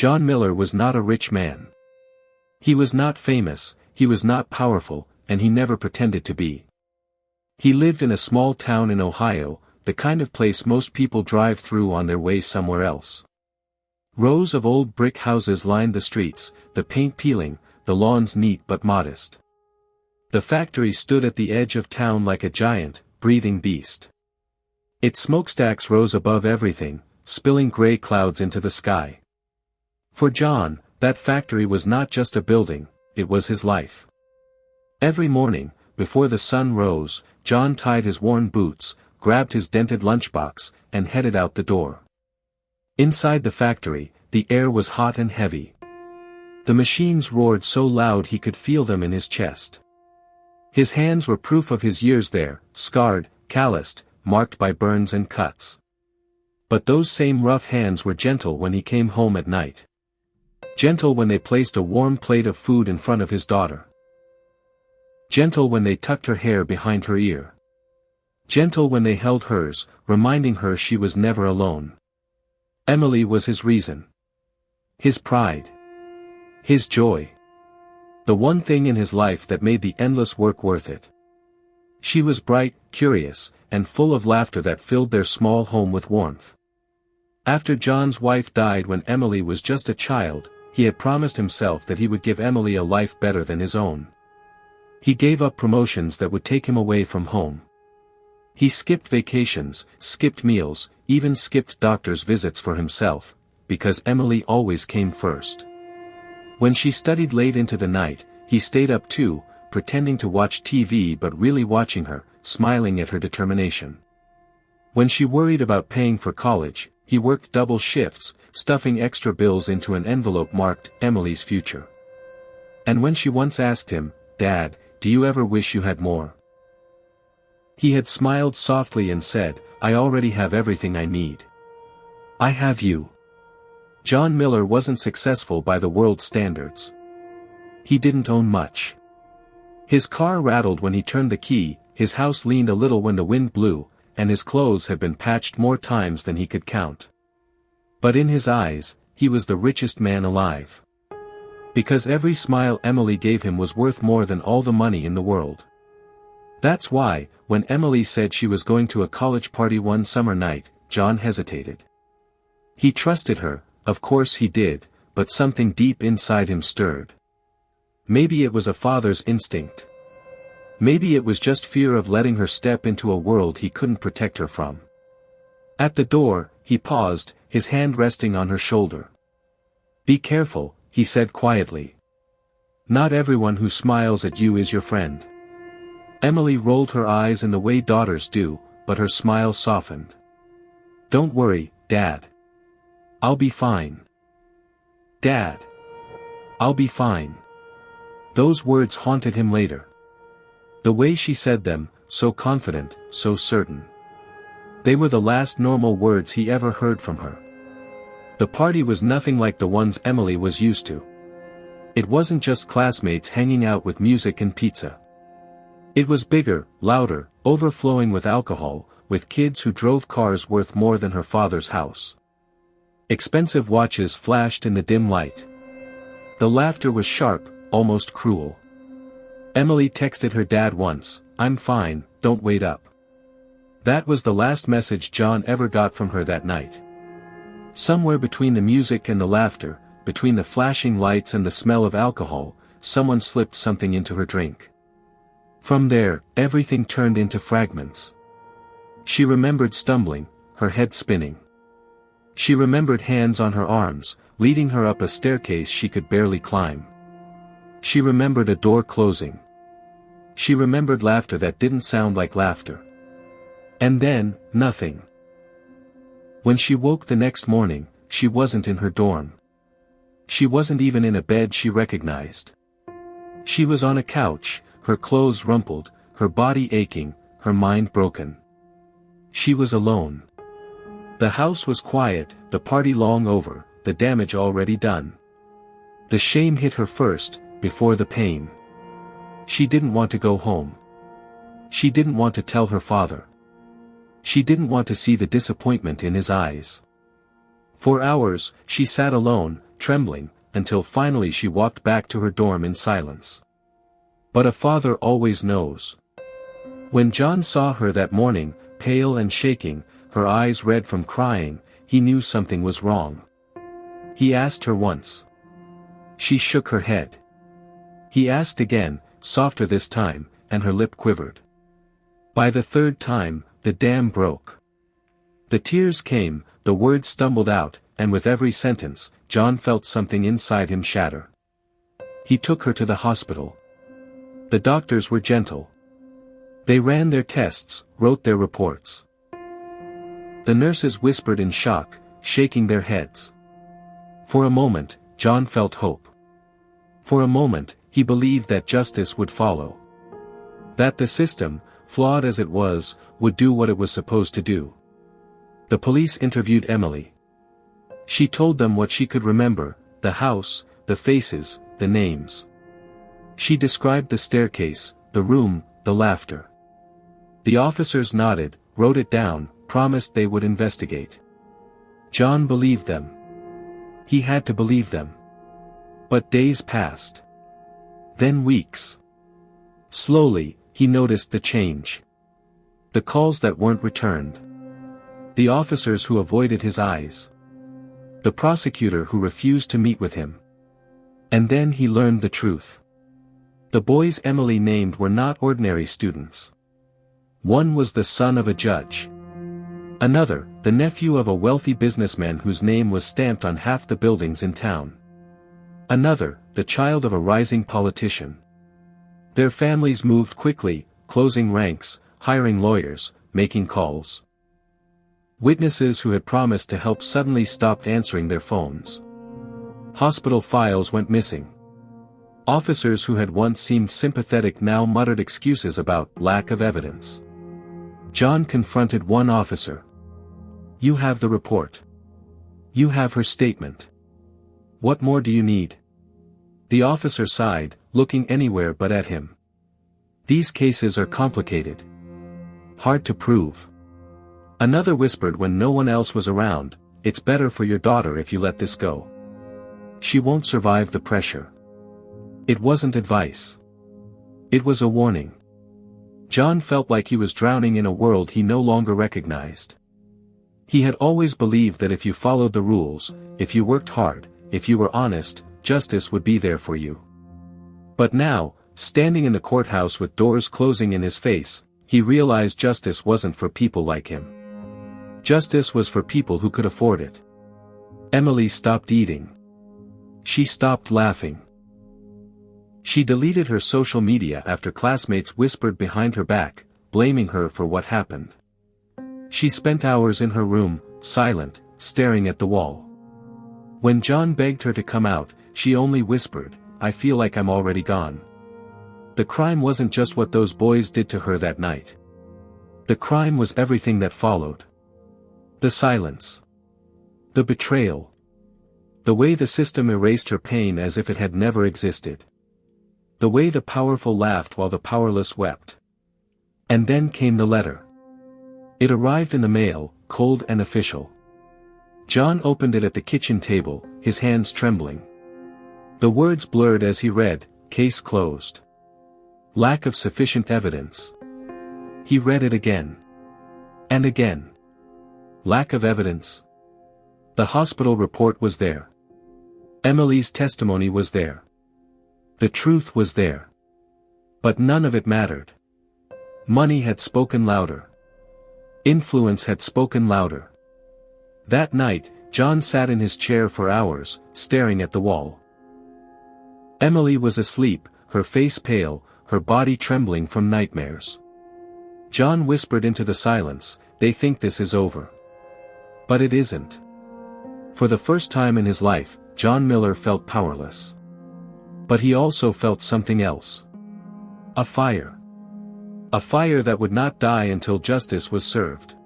John Miller was not a rich man. He was not famous, he was not powerful, and he never pretended to be. He lived in a small town in Ohio, the kind of place most people drive through on their way somewhere else. Rows of old brick houses lined the streets, the paint peeling, the lawns neat but modest. The factory stood at the edge of town like a giant, breathing beast. Its smokestacks rose above everything, spilling gray clouds into the sky. For John, that factory was not just a building, it was his life. Every morning, before the sun rose, John tied his worn boots, grabbed his dented lunchbox, and headed out the door. Inside the factory, the air was hot and heavy. The machines roared so loud he could feel them in his chest. His hands were proof of his years there, scarred, calloused, marked by burns and cuts. But those same rough hands were gentle when he came home at night. Gentle when they placed a warm plate of food in front of his daughter. Gentle when they tucked her hair behind her ear. Gentle when they held hers, reminding her she was never alone. Emily was his reason. His pride. His joy. The one thing in his life that made the endless work worth it. She was bright, curious, and full of laughter that filled their small home with warmth. After John's wife died when Emily was just a child, he had promised himself that he would give Emily a life better than his own. He gave up promotions that would take him away from home. He skipped vacations, skipped meals, even skipped doctor's visits for himself, because Emily always came first. When she studied late into the night, he stayed up too, pretending to watch TV but really watching her, smiling at her determination. When she worried about paying for college, he worked double shifts, stuffing extra bills into an envelope marked Emily's future. And when she once asked him, "Dad, do you ever wish you had more?" he had smiled softly and said, "I already have everything I need. I have you." John Miller wasn't successful by the world's standards. He didn't own much. His car rattled when he turned the key, his house leaned a little when the wind blew, and his clothes had been patched more times than he could count. But in his eyes, he was the richest man alive. Because every smile Emily gave him was worth more than all the money in the world. That's why, when Emily said she was going to a college party one summer night, John hesitated. He trusted her, of course he did, but something deep inside him stirred. Maybe it was a father's instinct. Maybe it was just fear of letting her step into a world he couldn't protect her from. At the door, he paused, his hand resting on her shoulder. "Be careful," he said quietly. "Not everyone who smiles at you is your friend." Emily rolled her eyes in the way daughters do, but her smile softened. "Don't worry, Dad. I'll be fine. Dad. I'll be fine." Those words haunted him later. The way she said them, so confident, so certain. They were the last normal words he ever heard from her. The party was nothing like the ones Emily was used to. It wasn't just classmates hanging out with music and pizza. It was bigger, louder, overflowing with alcohol, with kids who drove cars worth more than her father's house. Expensive watches flashed in the dim light. The laughter was sharp, almost cruel. Emily texted her dad once, "I'm fine, don't wait up." That was the last message John ever got from her that night. Somewhere between the music and the laughter, between the flashing lights and the smell of alcohol, someone slipped something into her drink. From there, everything turned into fragments. She remembered stumbling, her head spinning. She remembered hands on her arms, leading her up a staircase she could barely climb. She remembered a door closing. She remembered laughter that didn't sound like laughter. And then, nothing. When she woke the next morning, she wasn't in her dorm. She wasn't even in a bed she recognized. She was on a couch, her clothes rumpled, her body aching, her mind broken. She was alone. The house was quiet, the party long over, the damage already done. The shame hit her first, before the pain. She didn't want to go home. She didn't want to tell her father. She didn't want to see the disappointment in his eyes. For hours, she sat alone, trembling, until finally she walked back to her dorm in silence. But a father always knows. When John saw her that morning, pale and shaking, her eyes red from crying, he knew something was wrong. He asked her once. She shook her head. He asked again, softer this time, and her lip quivered. By the third time, the dam broke. The tears came, the words stumbled out, and with every sentence, John felt something inside him shatter. He took her to the hospital. The doctors were gentle. They ran their tests, wrote their reports. The nurses whispered in shock, shaking their heads. For a moment, John felt hope. For a moment, he believed that justice would follow. That the system, flawed as it was, would do what it was supposed to do. The police interviewed Emily. She told them what she could remember, the house, the faces, the names. She described the staircase, the room, the laughter. The officers nodded, wrote it down, promised they would investigate. John believed them. He had to believe them. But days passed. Then weeks. Slowly, he noticed the change. The calls that weren't returned. The officers who avoided his eyes. The prosecutor who refused to meet with him. And then he learned the truth. The boys Emily named were not ordinary students. One was the son of a judge. Another, the nephew of a wealthy businessman whose name was stamped on half the buildings in town. Another, the child of a rising politician. Their families moved quickly, closing ranks, hiring lawyers, making calls. Witnesses who had promised to help suddenly stopped answering their phones. Hospital files went missing. Officers who had once seemed sympathetic now muttered excuses about lack of evidence. John confronted one officer. "You have the report. You have her statement. What more do you need?" The officer sighed, looking anywhere but at him. "These cases are complicated. Hard to prove." Another whispered when no one else was around, "It's better for your daughter if you let this go. She won't survive the pressure." It wasn't advice. It was a warning. John felt like he was drowning in a world he no longer recognized. He had always believed that if you followed the rules, if you worked hard, if you were honest, justice would be there for you. But now, standing in the courthouse with doors closing in his face, he realized justice wasn't for people like him. Justice was for people who could afford it. Emily stopped eating. She stopped laughing. She deleted her social media after classmates whispered behind her back, blaming her for what happened. She spent hours in her room, silent, staring at the wall. When John begged her to come out, she only whispered, "I feel like I'm already gone." The crime wasn't just what those boys did to her that night. The crime was everything that followed. The silence. The betrayal. The way the system erased her pain as if it had never existed. The way the powerful laughed while the powerless wept. And then came the letter. It arrived in the mail, cold and official. John opened it at the kitchen table, his hands trembling. The words blurred as he read, "Case closed. Lack of sufficient evidence." He read it again. And again. Lack of evidence. The hospital report was there. Emily's testimony was there. The truth was there. But none of it mattered. Money had spoken louder. Influence had spoken louder. That night, John sat in his chair for hours, staring at the wall. Emily was asleep, her face pale, her body trembling from nightmares. John whispered into the silence, "They think this is over." But it isn't. For the first time in his life, John Miller felt powerless. But he also felt something else. A fire. A fire that would not die until justice was served.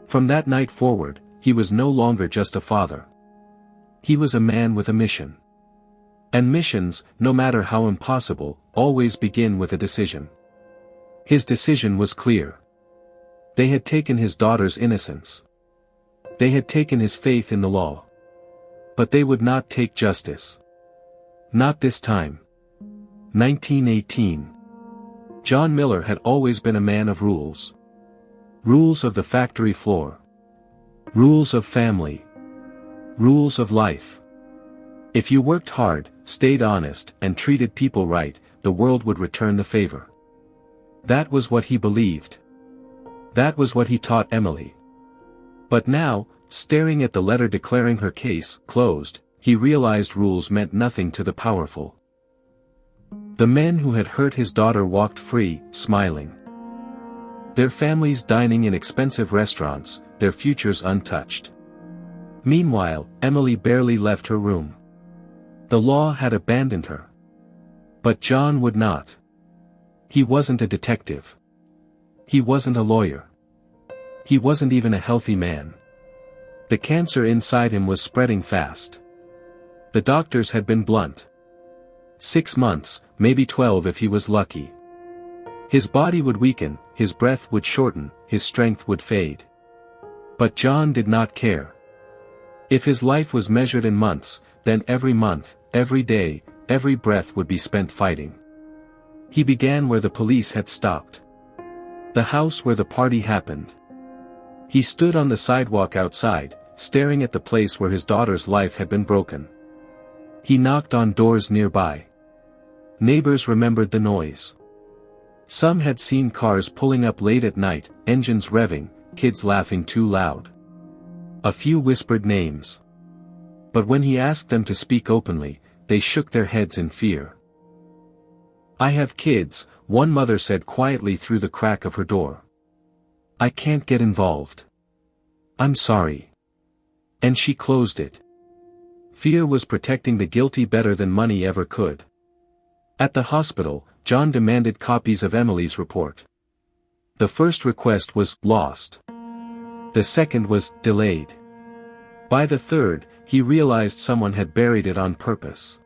From that night forward, he was no longer just a father. He was a man with a mission. And missions, no matter how impossible, always begin with a decision. His decision was clear. They had taken his daughter's innocence. They had taken his faith in the law. But they would not take justice. Not this time. 1918. John Miller had always been a man of rules. Rules of the factory floor. Rules of family. Rules of life. If you worked hard, stayed honest, and treated people right, the world would return the favor. That was what he believed. That was what he taught Emily. But now, staring at the letter declaring her case closed, he realized rules meant nothing to the powerful. The men who had hurt his daughter walked free, smiling. Their families dining in expensive restaurants, their futures untouched. Meanwhile, Emily barely left her room. The law had abandoned her. But John would not. He wasn't a detective. He wasn't a lawyer. He wasn't even a healthy man. The cancer inside him was spreading fast. The doctors had been blunt. 6 months, maybe 12 if he was lucky. His body would weaken, his breath would shorten, his strength would fade. But John did not care. If his life was measured in months, then every month, every day, every breath would be spent fighting. He began where the police had stopped. The house where the party happened. He stood on the sidewalk outside, staring at the place where his daughter's life had been broken. He knocked on doors nearby. Neighbors remembered the noise. Some had seen cars pulling up late at night, engines revving, kids laughing too loud. A few whispered names. But when he asked them to speak openly, they shook their heads in fear. "I have kids," one mother said quietly through the crack of her door. "I can't get involved. I'm sorry." And she closed it. Fear was protecting the guilty better than money ever could. At the hospital, John demanded copies of Emily's report. The first request was lost. The second was delayed. By the third, he realized someone had buried it on purpose.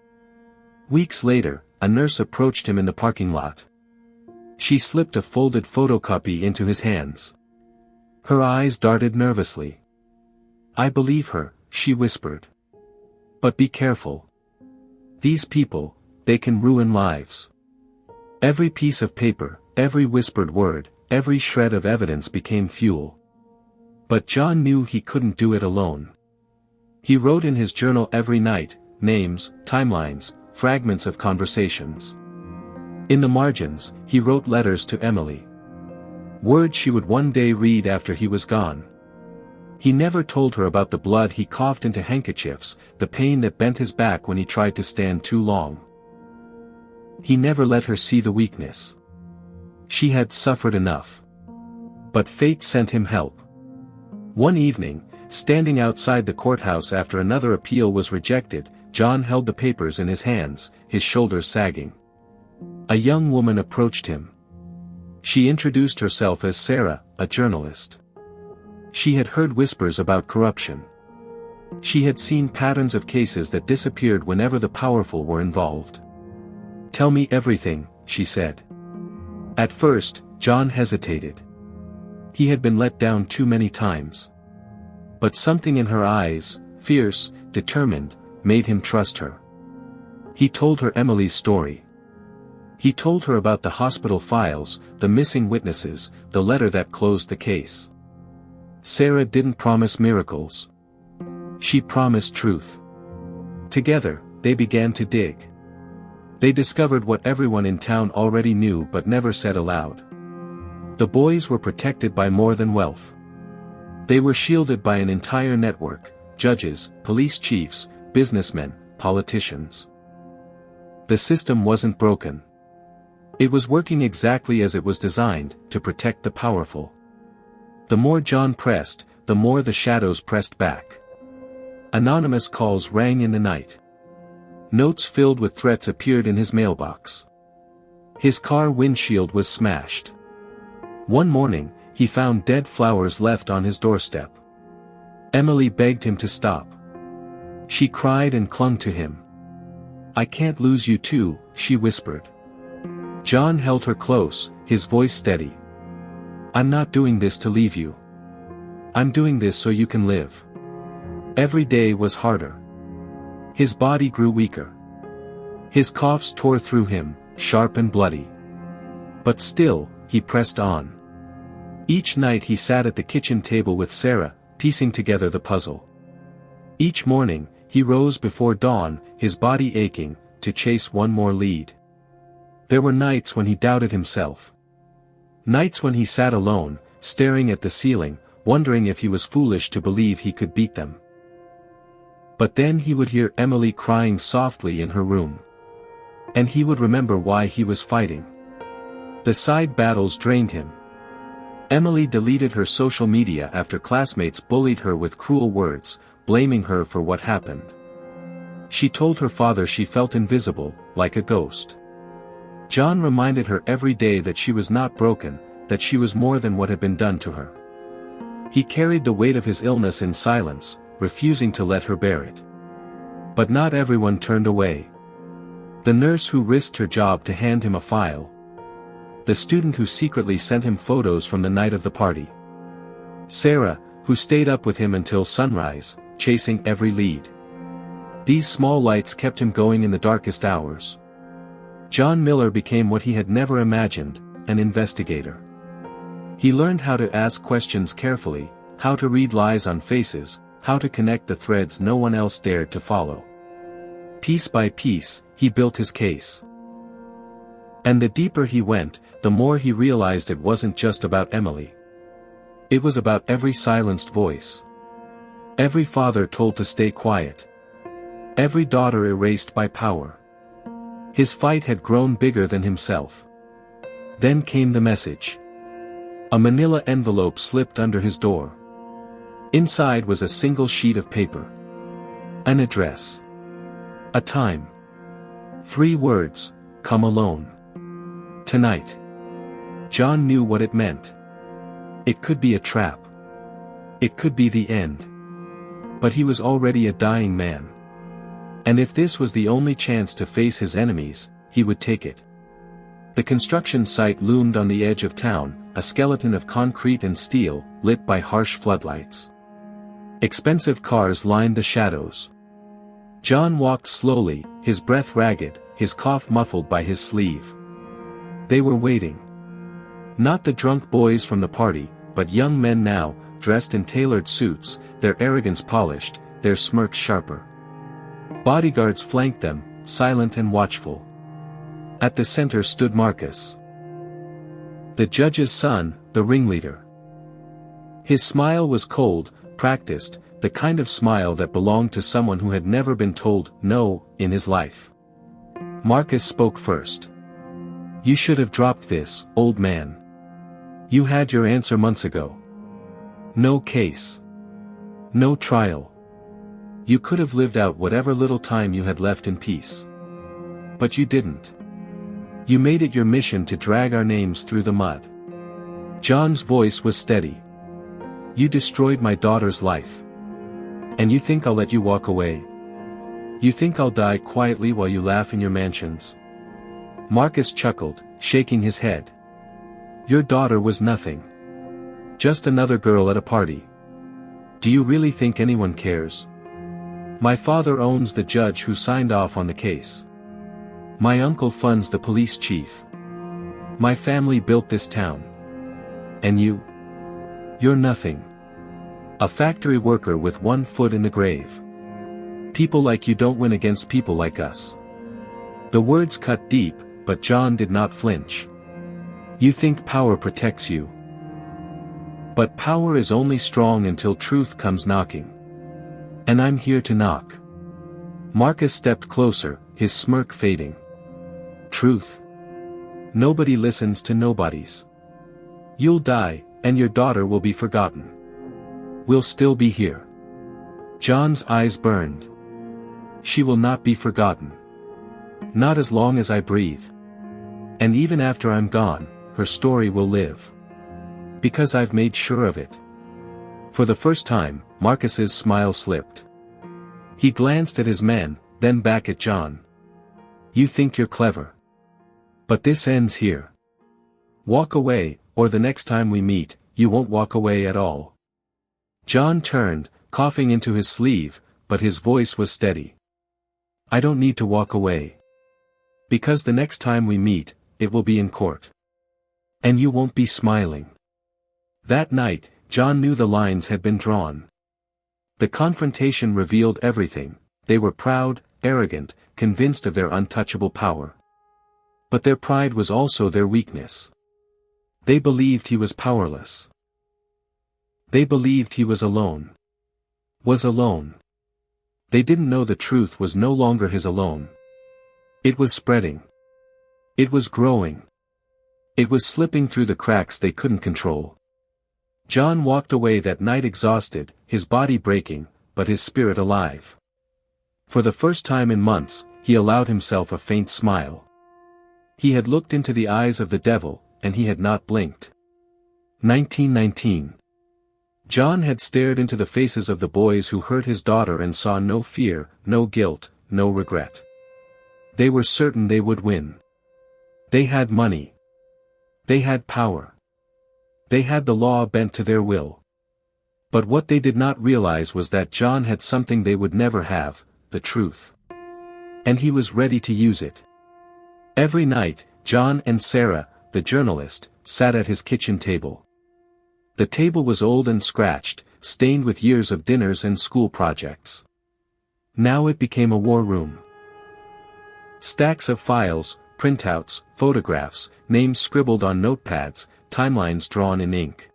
Weeks later, a nurse approached him in the parking lot. She slipped a folded photocopy into his hands. Her eyes darted nervously. "I believe her," she whispered. "But be careful. These people, they can ruin lives." Every piece of paper, every whispered word, every shred of evidence became fuel. But John knew he couldn't do it alone. He wrote in his journal every night, names, timelines, fragments of conversations. In the margins, he wrote letters to Emily. Words she would one day read after he was gone. He never told her about the blood he coughed into handkerchiefs, the pain that bent his back when he tried to stand too long. He never let her see the weakness. She had suffered enough. But fate sent him help. One evening, standing outside the courthouse after another appeal was rejected, John held the papers in his hands, his shoulders sagging. A young woman approached him. She introduced herself as Sarah, a journalist. She had heard whispers about corruption. She had seen patterns of cases that disappeared whenever the powerful were involved. "Tell me everything," she said. At first, John hesitated. He had been let down too many times. But something in her eyes, fierce, determined, made him trust her. He told her Emily's story. He told her about the hospital files, the missing witnesses, the letter that closed the case. Sarah didn't promise miracles. She promised truth. Together, they began to dig. They discovered what everyone in town already knew but never said aloud. The boys were protected by more than wealth. They were shielded by an entire network: judges, police chiefs, businessmen, politicians. The system wasn't broken. It was working exactly as it was designed, to protect the powerful. The more John pressed, the more the shadows pressed back. Anonymous calls rang in the night. Notes filled with threats appeared in his mailbox. His car windshield was smashed. One morning, he found dead flowers left on his doorstep. Emily begged him to stop. She cried and clung to him. "I can't lose you too," she whispered. John held her close, his voice steady. "I'm not doing this to leave you. I'm doing this so you can live." Every day was harder. His body grew weaker. His coughs tore through him, sharp and bloody. But still, he pressed on. Each night he sat at the kitchen table with Sarah, piecing together the puzzle. Each morning, he rose before dawn, his body aching, to chase one more lead. There were nights when he doubted himself. Nights when he sat alone, staring at the ceiling, wondering if he was foolish to believe he could beat them. But then he would hear Emily crying softly in her room. And he would remember why he was fighting. The side battles drained him. Emily deleted her social media after classmates bullied her with cruel words, blaming her for what happened. She told her father she felt invisible, like a ghost. John reminded her every day that she was not broken, that she was more than what had been done to her. He carried the weight of his illness in silence, refusing to let her bear it. But not everyone turned away. The nurse who risked her job to hand him a file. The student who secretly sent him photos from the night of the party. Sarah, who stayed up with him until sunrise, chasing every lead. These small lights kept him going in the darkest hours. John Miller became what he had never imagined, an investigator. He learned how to ask questions carefully, how to read lies on faces, how to connect the threads no one else dared to follow. Piece by piece, he built his case. And the deeper he went, the more he realized it wasn't just about Emily. It was about every silenced voice. Every father told to stay quiet. Every daughter erased by power. His fight had grown bigger than himself. Then came the message. A manila envelope slipped under his door. Inside was a single sheet of paper. An address. A time. 3 words, come alone. Tonight. John knew what it meant. It could be a trap. It could be the end. But he was already a dying man. And if this was the only chance to face his enemies, he would take it. The construction site loomed on the edge of town, a skeleton of concrete and steel, lit by harsh floodlights. Expensive cars lined the shadows. John walked slowly, his breath ragged, his cough muffled by his sleeve. They were waiting. Not the drunk boys from the party, but young men now, dressed in tailored suits, their arrogance polished, their smirks sharper. Bodyguards flanked them, silent and watchful. At the center stood Marcus. The judge's son, the ringleader. His smile was cold, practiced, the kind of smile that belonged to someone who had never been told no in his life. Marcus spoke first. You should have dropped this, old man. You had your answer months ago. No case. No trial. You could have lived out whatever little time you had left in peace. But you didn't. You made it your mission to drag our names through the mud. John's voice was steady. You destroyed my daughter's life. And you think I'll let you walk away? You think I'll die quietly while you laugh in your mansions? Marcus chuckled, shaking his head. Your daughter was nothing. Just another girl at a party. Do you really think anyone cares? My father owns the judge who signed off on the case. My uncle funds the police chief. My family built this town. And you? You're nothing. A factory worker with one foot in the grave. People like you don't win against people like us. The words cut deep, but John did not flinch. You think power protects you. But power is only strong until truth comes knocking. And I'm here to knock. Marcus stepped closer, his smirk fading. Truth. Nobody listens to nobodies. You'll die, and your daughter will be forgotten. We'll still be here. John's eyes burned. She will not be forgotten. Not as long as I breathe. And even after I'm gone, her story will live. Because I've made sure of it. For the first time, Marcus's smile slipped. He glanced at his men, then back at John. You think you're clever. But this ends here. Walk away, or the next time we meet, you won't walk away at all. John turned, coughing into his sleeve, but his voice was steady. I don't need to walk away. Because the next time we meet, it will be in court. And you won't be smiling. That night, John knew the lines had been drawn. The confrontation revealed everything. They were proud, arrogant, convinced of their untouchable power. But their pride was also their weakness. They believed he was powerless. They believed he was alone. Was alone. They didn't know the truth was no longer his alone. It was spreading. It was growing. It was slipping through the cracks they couldn't control. John walked away that night exhausted, his body breaking, but his spirit alive. For the first time in months, he allowed himself a faint smile. He had looked into the eyes of the devil, and he had not blinked. 1919. John had stared into the faces of the boys who hurt his daughter and saw no fear, no guilt, no regret. They were certain they would win. They had money. They had power. They had the law bent to their will. But what they did not realize was that John had something they would never have, the truth. And he was ready to use it. Every night, John and Sarah, the journalist, sat at his kitchen table. The table was old and scratched, stained with years of dinners and school projects. Now it became a war room. Stacks of files, printouts, photographs, names scribbled on notepads, timelines drawn in ink.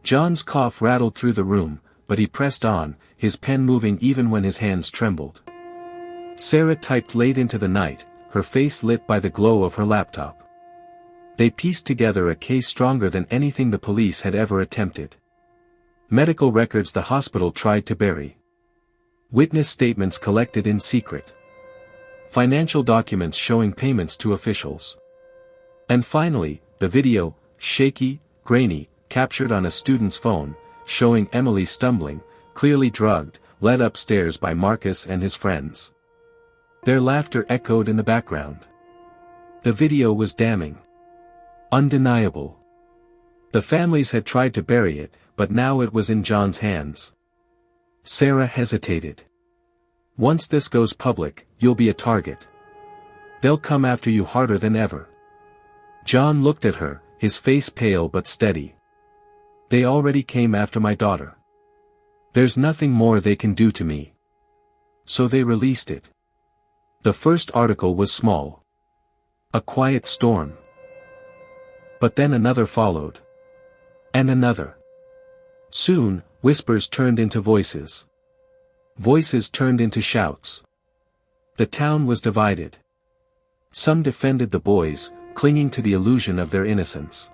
John's cough rattled through the room, but he pressed on, his pen moving even when his hands trembled. Sarah typed late into the night, her face lit by the glow of her laptop. They pieced together a case stronger than anything the police had ever attempted. Medical records the hospital tried to bury. Witness statements collected in secret. Financial documents showing payments to officials. And finally, the video, shaky, grainy, captured on a student's phone, showing Emily stumbling, clearly drugged, led upstairs by Marcus and his friends. Their laughter echoed in the background. The video was damning. Undeniable. The families had tried to bury it, but now it was in John's hands. Sarah hesitated. Once this goes public, you'll be a target. They'll come after you harder than ever. John looked at her, his face pale but steady. They already came after my daughter. There's nothing more they can do to me. So they released it. The first article was small. A quiet storm. But then another followed. And another. Soon, whispers turned into voices. Voices turned into shouts. The town was divided. Some defended the boys, clinging to the illusion of their innocence.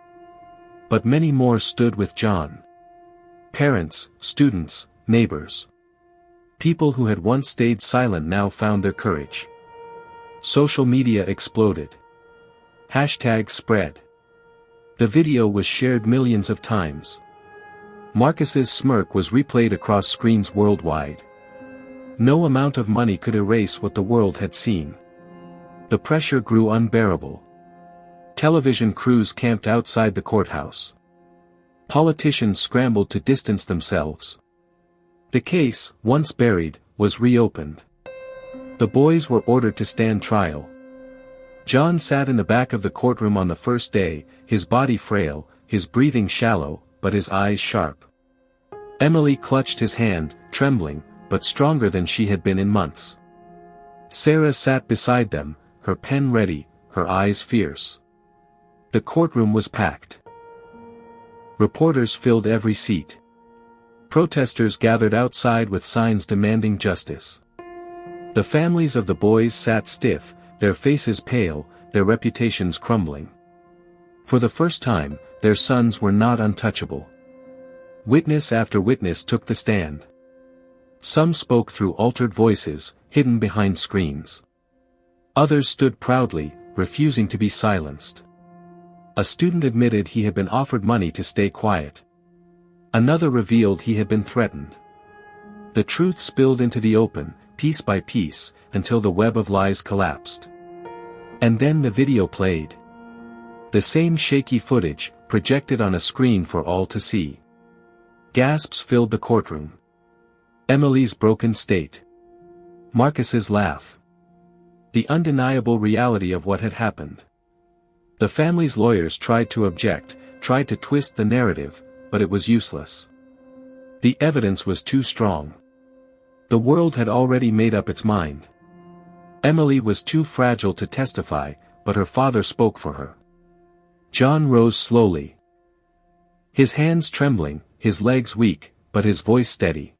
But many more stood with John. Parents, students, neighbors. People who had once stayed silent now found their courage. Social media exploded. Hashtags spread. The video was shared millions of times. Marcus's smirk was replayed across screens worldwide. No amount of money could erase what the world had seen. The pressure grew unbearable. Television crews camped outside the courthouse. Politicians scrambled to distance themselves. The case, once buried, was reopened. The boys were ordered to stand trial. John sat in the back of the courtroom on the first day, his body frail, his breathing shallow, but his eyes sharp. Emily clutched his hand, trembling, but stronger than she had been in months. Sarah sat beside them, her pen ready, her eyes fierce. The courtroom was packed. Reporters filled every seat. Protesters gathered outside with signs demanding justice. The families of the boys sat stiff, their faces pale, their reputations crumbling. For the first time, their sons were not untouchable. Witness after witness took the stand. Some spoke through altered voices, hidden behind screens. Others stood proudly, refusing to be silenced. A student admitted he had been offered money to stay quiet. Another revealed he had been threatened. The truth spilled into the open, piece by piece, until the web of lies collapsed. And then the video played. The same shaky footage, projected on a screen for all to see. Gasps filled the courtroom. Emily's broken state. Marcus's laugh. The undeniable reality of what had happened. The family's lawyers tried to object, tried to twist the narrative, but it was useless. The evidence was too strong. The world had already made up its mind. Emily was too fragile to testify, but her father spoke for her. John rose slowly. His hands trembling, his legs weak, but his voice steady.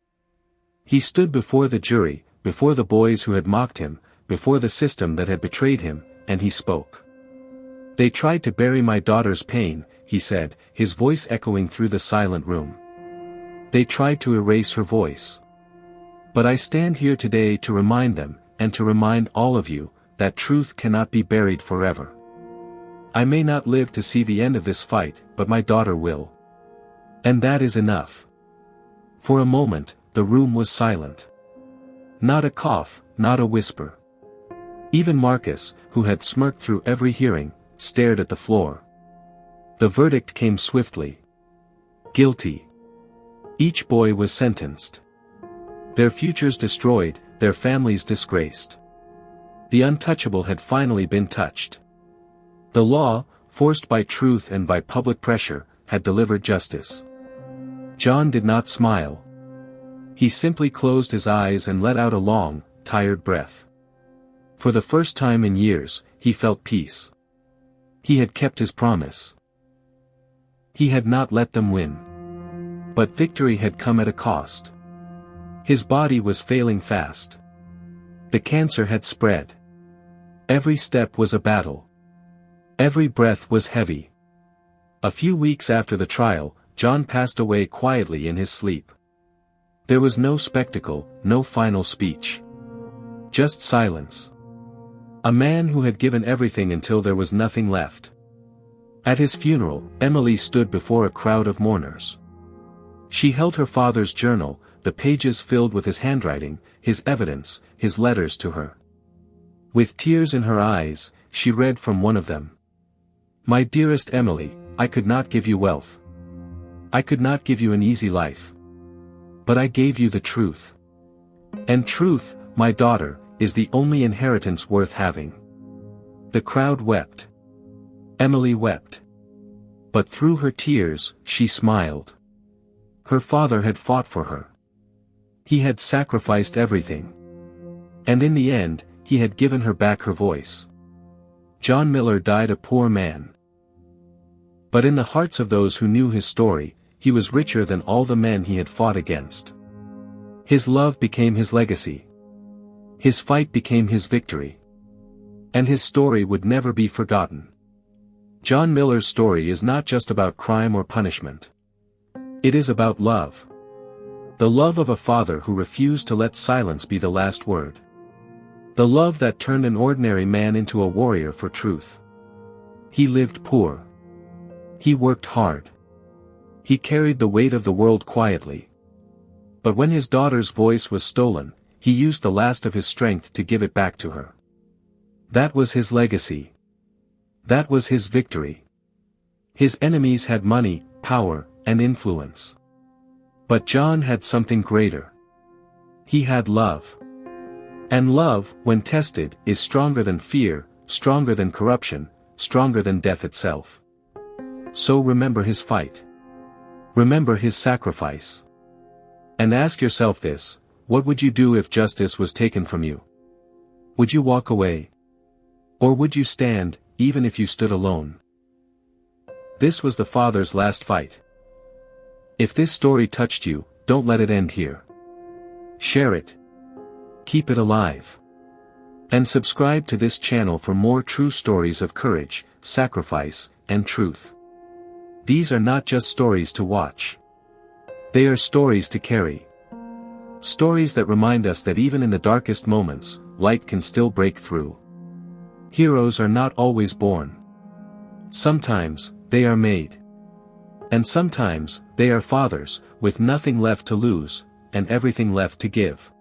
He stood before the jury, before the boys who had mocked him, before the system that had betrayed him, and he spoke. "They tried to bury my daughter's pain," he said, his voice echoing through the silent room. "They tried to erase her voice. But I stand here today to remind them, and to remind all of you, that truth cannot be buried forever. I may not live to see the end of this fight, but my daughter will. And that is enough." For a moment, the room was silent. Not a cough, not a whisper. Even Marcus, who had smirked through every hearing, stared at the floor. The verdict came swiftly. Guilty. Each boy was sentenced. Their futures destroyed, their families disgraced. The untouchable had finally been touched. The law, forced by truth and by public pressure, had delivered justice. John did not smile. He simply closed his eyes and let out a long, tired breath. For the first time in years, he felt peace. He had kept his promise. He had not let them win. But victory had come at a cost. His body was failing fast. The cancer had spread. Every step was a battle. Every breath was heavy. A few weeks after the trial, John passed away quietly in his sleep. There was no spectacle, no final speech. Just silence. A man who had given everything until there was nothing left. At his funeral, Emily stood before a crowd of mourners. She held her father's journal, the pages filled with his handwriting, his evidence, his letters to her. With tears in her eyes, she read from one of them. "My dearest Emily, I could not give you wealth. I could not give you an easy life. But I gave you the truth. And truth, my daughter, is the only inheritance worth having." The crowd wept. Emily wept. But through her tears, she smiled. Her father had fought for her. He had sacrificed everything. And in the end, he had given her back her voice. John Miller died a poor man. But in the hearts of those who knew his story, he was richer than all the men he had fought against. His love became his legacy. His fight became his victory. And his story would never be forgotten. John Miller's story is not just about crime or punishment. It is about love. The love of a father who refused to let silence be the last word. The love that turned an ordinary man into a warrior for truth. He lived poor. He worked hard. He carried the weight of the world quietly. But when his daughter's voice was stolen, he used the last of his strength to give it back to her. That was his legacy. That was his victory. His enemies had money, power, and influence. But John had something greater. He had love. And love, when tested, is stronger than fear, stronger than corruption, stronger than death itself. So remember his fight. Remember his sacrifice. And ask yourself this: what would you do if justice was taken from you? Would you walk away? Or would you stand, even if you stood alone? This was the father's last fight. If this story touched you, don't let it end here. Share it. Keep it alive. And subscribe to this channel for more true stories of courage, sacrifice, and truth. These are not just stories to watch. They are stories to carry. Stories that remind us that even in the darkest moments, light can still break through. Heroes are not always born. Sometimes, they are made. And sometimes, they are fathers, with nothing left to lose, and everything left to give.